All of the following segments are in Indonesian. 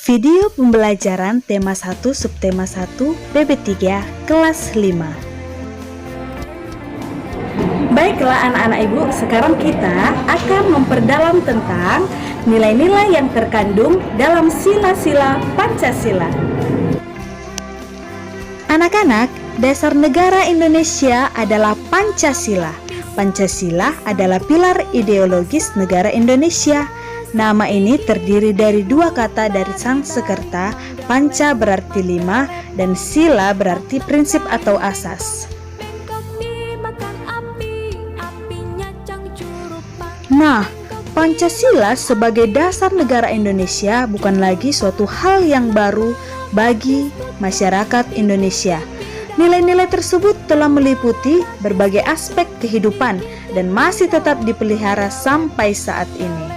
Video pembelajaran tema 1 subtema 1 PB3 kelas 5. Baiklah anak-anak ibu, sekarang kita akan memperdalam tentang nilai-nilai yang terkandung dalam sila-sila Pancasila. Anak-anak, dasar negara Indonesia adalah Pancasila. Pancasila adalah pilar ideologis negara Indonesia. Nama ini terdiri dari dua kata dari Sanskerta, panca berarti 5 dan sila berarti prinsip atau asas. Nah, Pancasila sebagai dasar negara Indonesia bukan lagi suatu hal yang baru bagi masyarakat Indonesia. Nilai-nilai tersebut telah meliputi berbagai aspek kehidupan dan masih tetap dipelihara sampai saat ini.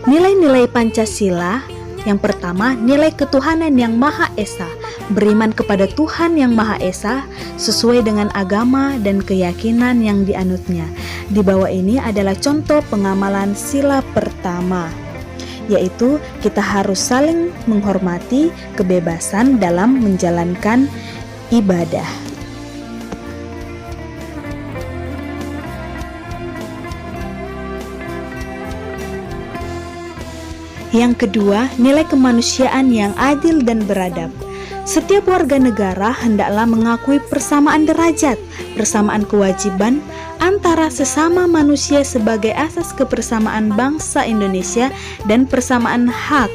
Nilai-nilai Pancasila, yang pertama, nilai ketuhanan yang Maha Esa, beriman kepada Tuhan yang Maha Esa sesuai dengan agama dan keyakinan yang dianutnya. Di bawah ini adalah contoh pengamalan sila pertama, yaitu kita harus saling menghormati kebebasan dalam menjalankan ibadah. Yang kedua, nilai kemanusiaan yang adil dan beradab. Setiap warga negara hendaklah mengakui persamaan derajat, persamaan kewajiban antara sesama manusia sebagai asas kebersamaan bangsa Indonesia dan persamaan hak.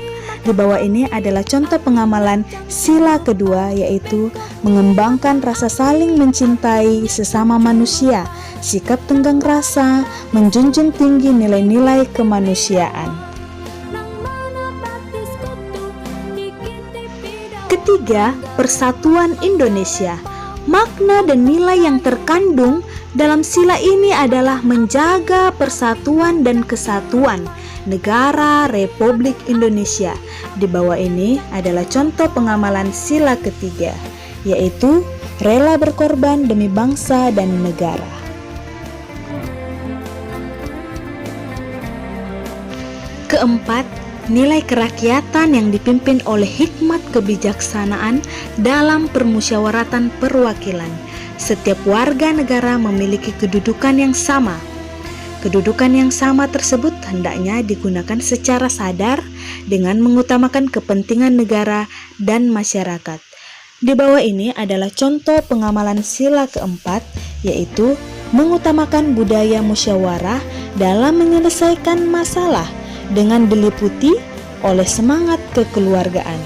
Di bawah ini adalah contoh pengamalan sila kedua, yaitu mengembangkan rasa saling mencintai sesama manusia, sikap tenggang rasa, menjunjung tinggi nilai-nilai kemanusiaan. Ketiga, persatuan Indonesia. Makna dan nilai yang terkandung dalam sila ini adalah menjaga persatuan dan kesatuan negara Republik Indonesia. Di bawah ini adalah contoh pengamalan sila ketiga, yaitu rela berkorban demi bangsa dan negara. Keempat, nilai kerakyatan yang dipimpin oleh hikmat kebijaksanaan dalam permusyawaratan perwakilan. Setiap warga negara memiliki kedudukan yang sama. Kedudukan yang sama tersebut hendaknya digunakan secara sadar dengan mengutamakan kepentingan negara dan masyarakat. Di bawah ini adalah contoh pengamalan sila keempat, yaitu mengutamakan budaya musyawarah dalam menyelesaikan masalah dengan diliputi oleh semangat kekeluargaan.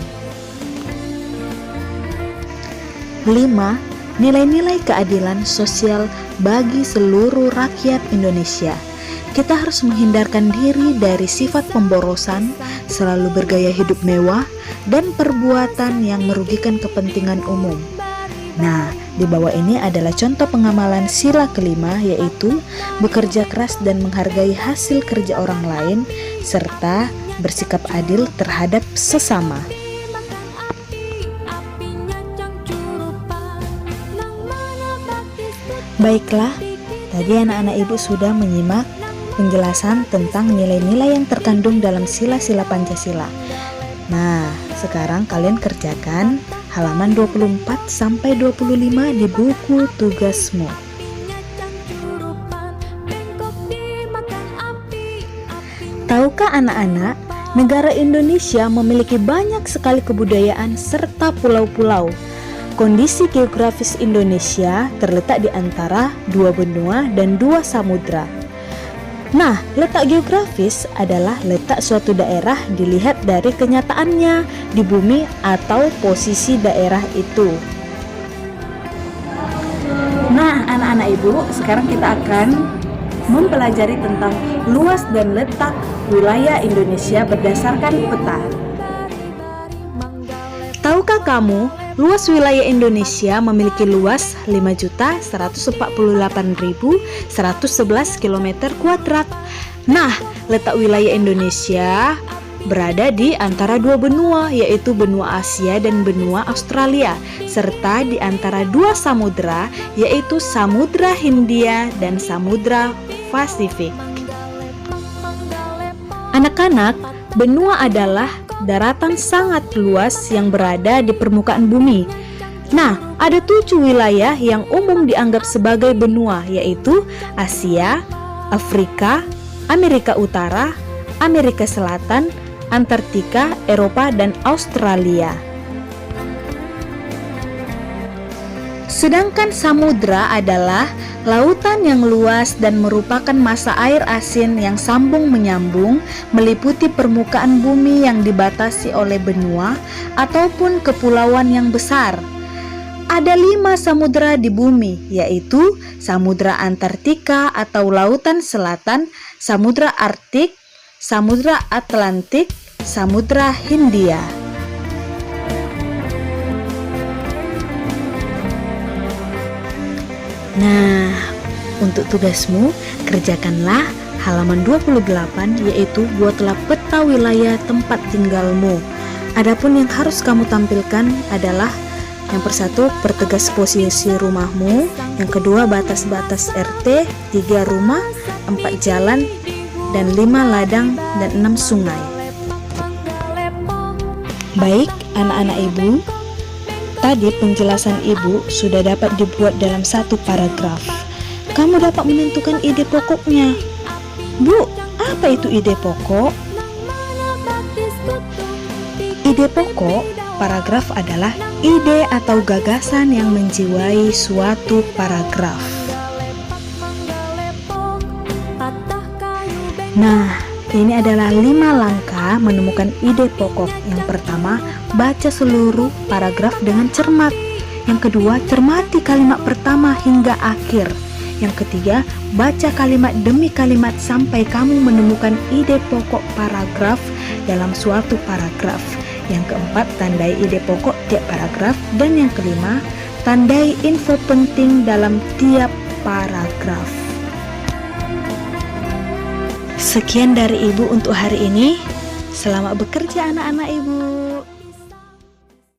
5. Nilai-nilai keadilan sosial bagi seluruh rakyat Indonesia. Kita harus menghindarkan diri dari sifat pemborosan, selalu bergaya hidup mewah, dan perbuatan yang merugikan kepentingan umum. Nah, di bawah ini adalah contoh pengamalan sila kelima, yaitu bekerja keras dan menghargai hasil kerja orang lain, serta bersikap adil terhadap sesama. Baiklah, tadi anak-anak ibu sudah menyimak penjelasan tentang nilai-nilai yang terkandung dalam sila-sila Pancasila. Nah, sekarang kalian kerjakan halaman 24 sampai 25 di buku tugasmu. Tahukah anak-anak, negara Indonesia memiliki banyak sekali kebudayaan serta pulau-pulau. Kondisi geografis Indonesia terletak di antara dua benua dan dua samudra. Nah, letak geografis adalah letak suatu daerah dilihat dari kenyataannya di bumi atau posisi daerah itu. Nah, anak-anak ibu, sekarang kita akan mempelajari tentang luas dan letak wilayah Indonesia berdasarkan peta. Tahukah kamu, luas wilayah Indonesia memiliki luas 5.148.111 km². Nah, letak wilayah Indonesia berada di antara dua benua, yaitu benua Asia dan benua Australia, serta di antara dua samudra, yaitu Samudra Hindia dan Samudra Pasifik. Anak-anak, benua adalah daratan sangat luas yang berada di permukaan bumi. Nah, ada 7 wilayah yang umum dianggap sebagai benua, yaitu Asia, Afrika, Amerika Utara, Amerika Selatan, Antartika, Eropa, dan Australia. Sedangkan samudra adalah lautan yang luas dan merupakan masa air asin yang sambung-menyambung meliputi permukaan bumi yang dibatasi oleh benua ataupun kepulauan yang besar. Ada 5 samudra di bumi, yaitu Samudra Antartika atau Lautan Selatan, Samudra Arktik, Samudra Atlantik, Samudra Hindia. Nah, untuk tugasmu, kerjakanlah halaman 28, yaitu buatlah peta wilayah tempat tinggalmu. Adapun yang harus kamu tampilkan adalah yang persatu, pertegas posisi rumahmu. Yang kedua, batas-batas RT, 3 rumah, 4 jalan, dan 5 ladang, dan 6 sungai. Baik, anak-anak ibu, tadi penjelasan ibu sudah dapat dibuat dalam 1 paragraf. Kamu dapat menentukan ide pokoknya. Bu, apa itu ide pokok? Ide pokok paragraf adalah ide atau gagasan yang menjiwai suatu paragraf. Nah, ini adalah 5 langkah menemukan ide pokok. Yang pertama, baca seluruh paragraf dengan cermat. Yang kedua, cermati kalimat pertama hingga akhir. Yang ketiga, baca kalimat demi kalimat sampai kamu menemukan ide pokok paragraf dalam suatu paragraf. Yang keempat, tandai ide pokok tiap paragraf. Dan yang kelima, tandai info penting dalam tiap paragraf. Sekian dari ibu untuk hari ini. Selamat bekerja anak-anak ibu.